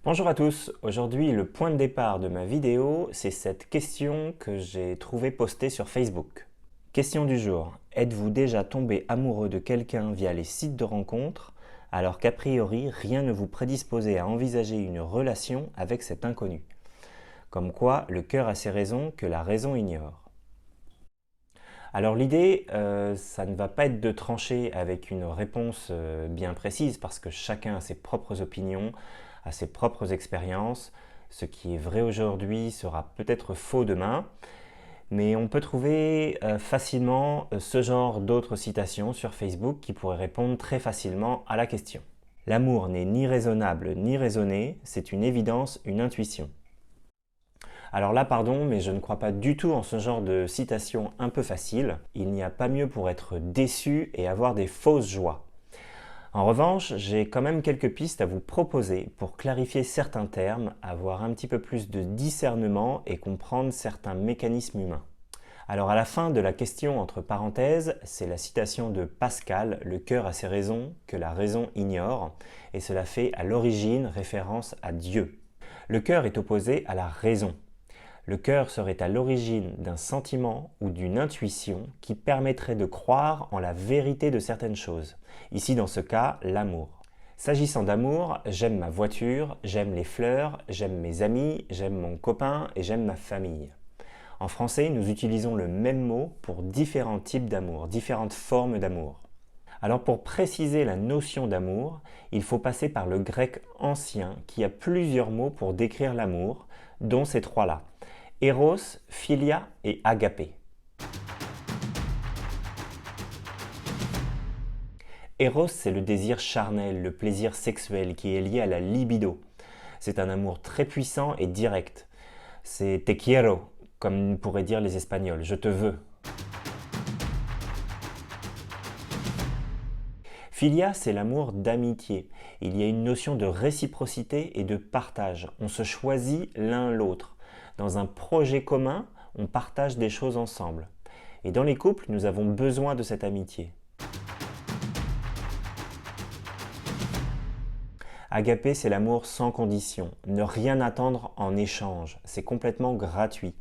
Bonjour à tous, aujourd'hui le point de départ de ma vidéo, c'est cette question que j'ai trouvée postée sur Facebook. Question du jour, êtes-vous déjà tombé amoureux de quelqu'un via les sites de rencontres alors qu'a priori rien ne vous prédisposait à envisager une relation avec cet inconnu? Comme quoi le cœur a ses raisons que la raison ignore. Alors l'idée, ça ne va pas être de trancher avec une réponse bien précise parce que chacun a ses propres opinions, a ses propres expériences. Ce qui est vrai aujourd'hui sera peut-être faux demain, mais on peut trouver facilement ce genre d'autres citations sur Facebook qui pourraient répondre très facilement à la question. L'amour n'est ni raisonnable ni raisonné, c'est une évidence, une intuition. Alors là, pardon, mais je ne crois pas du tout en ce genre de citation un peu facile. Il n'y a pas mieux pour être déçu et avoir des fausses joies. En revanche, j'ai quand même quelques pistes à vous proposer pour clarifier certains termes, avoir un petit peu plus de discernement et comprendre certains mécanismes humains. Alors à la fin de la question entre parenthèses, c'est la citation de Pascal, le cœur a ses raisons que la raison ignore, et cela fait à l'origine référence à Dieu. Le cœur est opposé à la raison. Le cœur serait à l'origine d'un sentiment ou d'une intuition qui permettrait de croire en la vérité de certaines choses. Ici, dans ce cas, l'amour. S'agissant d'amour, j'aime ma voiture, j'aime les fleurs, j'aime mes amis, j'aime mon copain et j'aime ma famille. En français, nous utilisons le même mot pour différents types d'amour, différentes formes d'amour. Alors pour préciser la notion d'amour, il faut passer par le grec ancien qui a plusieurs mots pour décrire l'amour, dont ces trois-là. Eros, philia et agapé. Eros, c'est le désir charnel, le plaisir sexuel qui est lié à la libido. C'est un amour très puissant et direct. C'est te quiero, comme pourraient dire les Espagnols, je te veux. Philia, c'est l'amour d'amitié. Il y a une notion de réciprocité et de partage. On se choisit l'un l'autre. Dans un projet commun, on partage des choses ensemble. Et dans les couples, nous avons besoin de cette amitié. Agapé, c'est l'amour sans condition. Ne rien attendre en échange. C'est complètement gratuit.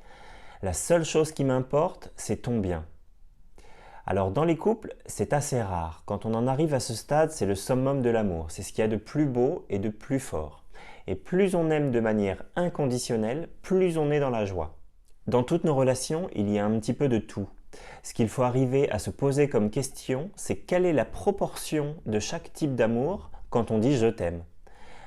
La seule chose qui m'importe, c'est ton bien. Alors dans les couples, c'est assez rare. Quand on en arrive à ce stade, c'est le summum de l'amour. C'est ce qu'il y a de plus beau et de plus fort. Et plus on aime de manière inconditionnelle, plus on est dans la joie. Dans toutes nos relations, il y a un petit peu de tout. Ce qu'il faut arriver à se poser comme question, c'est quelle est la proportion de chaque type d'amour quand on dit je t'aime.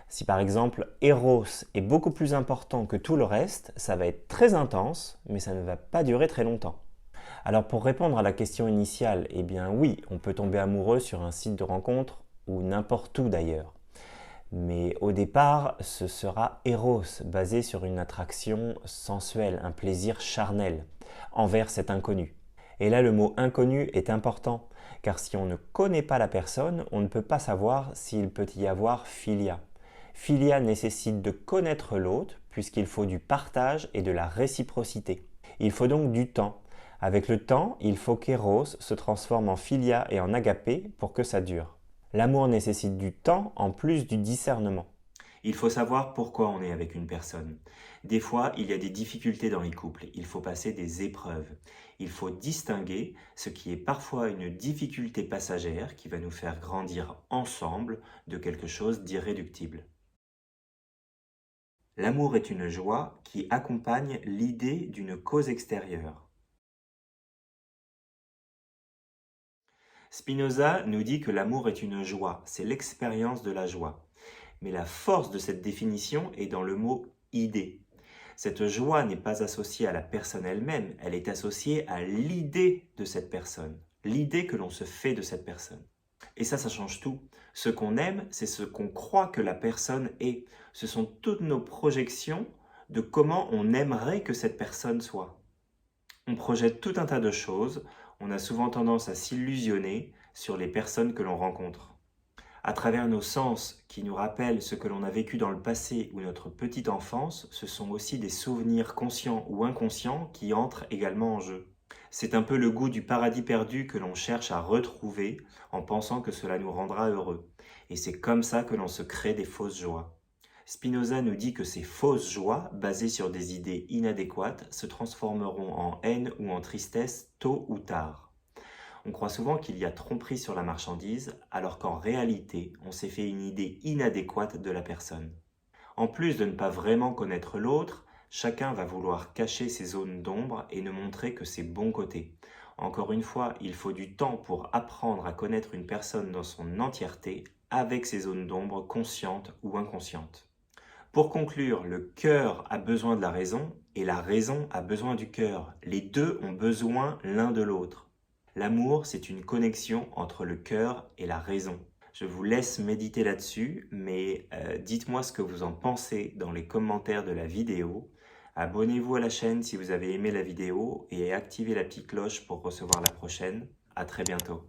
Si par exemple Eros est beaucoup plus important que tout le reste, ça va être très intense, mais ça ne va pas durer très longtemps. Alors pour répondre à la question initiale, eh bien oui, on peut tomber amoureux sur un site de rencontre ou n'importe où d'ailleurs. Mais au départ, ce sera Eros, basé sur une attraction sensuelle, un plaisir charnel envers cet inconnu. Et là, le mot inconnu est important, car si on ne connaît pas la personne, on ne peut pas savoir s'il peut y avoir philia. Philia nécessite de connaître l'autre, puisqu'il faut du partage et de la réciprocité. Il faut donc du temps. Avec le temps, il faut qu'Eros se transforme en philia et en agapé pour que ça dure. L'amour nécessite du temps en plus du discernement. Il faut savoir pourquoi on est avec une personne. Des fois, il y a des difficultés dans les couples. Il faut passer des épreuves. Il faut distinguer ce qui est parfois une difficulté passagère qui va nous faire grandir ensemble de quelque chose d'irréductible. L'amour est une joie qui accompagne l'idée d'une cause extérieure. Spinoza nous dit que l'amour est une joie, c'est l'expérience de la joie. Mais la force de cette définition est dans le mot idée. Cette joie n'est pas associée à la personne elle-même, elle est associée à l'idée de cette personne, l'idée que l'on se fait de cette personne. Et ça change tout. Ce qu'on aime, c'est ce qu'on croit que la personne est. Ce sont toutes nos projections de comment on aimerait que cette personne soit. On projette tout un tas de choses, on a souvent tendance à s'illusionner sur les personnes que l'on rencontre. À travers nos sens qui nous rappellent ce que l'on a vécu dans le passé ou notre petite enfance, ce sont aussi des souvenirs conscients ou inconscients qui entrent également en jeu. C'est un peu le goût du paradis perdu que l'on cherche à retrouver en pensant que cela nous rendra heureux. Et c'est comme ça que l'on se crée des fausses joies. Spinoza nous dit que ces fausses joies, basées sur des idées inadéquates, se transformeront en haine ou en tristesse tôt ou tard. On croit souvent qu'il y a tromperie sur la marchandise, alors qu'en réalité, on s'est fait une idée inadéquate de la personne. En plus de ne pas vraiment connaître l'autre, chacun va vouloir cacher ses zones d'ombre et ne montrer que ses bons côtés. Encore une fois, il faut du temps pour apprendre à connaître une personne dans son entièreté, avec ses zones d'ombre conscientes ou inconscientes. Pour conclure, le cœur a besoin de la raison et la raison a besoin du cœur. Les deux ont besoin l'un de l'autre. L'amour, c'est une connexion entre le cœur et la raison. Je vous laisse méditer là-dessus, mais dites-moi ce que vous en pensez dans les commentaires de la vidéo. Abonnez-vous à la chaîne si vous avez aimé la vidéo et activez la petite cloche pour recevoir la prochaine. À très bientôt.